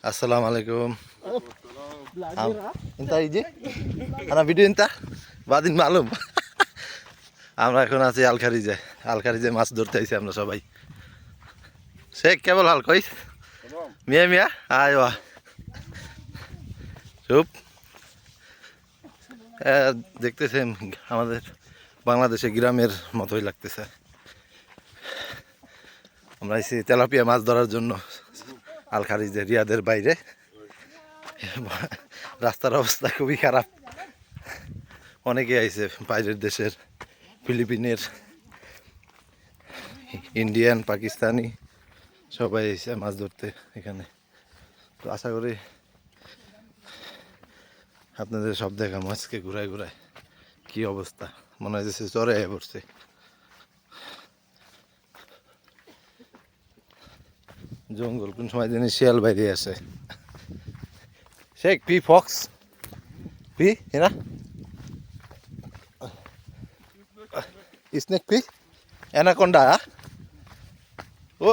Assalamu alaikum. Inta iji? Ana video inta? Badin malum. আমরা এখন আছি আলখারিজে মাছ ধরতে আইছি আমরা সবাই। শেখ কেবল হাল কইস মিয়া মিয়া আয় ওয়া চুপ। দেখতেছেন আমাদের বাংলাদেশে গ্রামের মতোই লাগতেছে। আমরা এসে তেলাপিয়া মাছ ধরার জন্য আলখারিজে রিয়াদের বাইরে। রাস্তার অবস্থা খুবই খারাপ, অনেকে আইছে বাইরের দেশের, ফিলিপিনের, ইন্ডিয়ান, পাকিস্তানি সবাই এসে মাছ ধরতে এখানে। তো আশা করি আপনাদের সব দেখা মাছকে ঘুরায় ঘুরায় কি অবস্থা, মনে হয় যে চরে পড়ছে। জঙ্গল কোন সময় জানি শিয়াল বাইরে আসে। শেখ পি ফক্স পি এনা স্নেক পি অ্যানাকোন্ডা। ও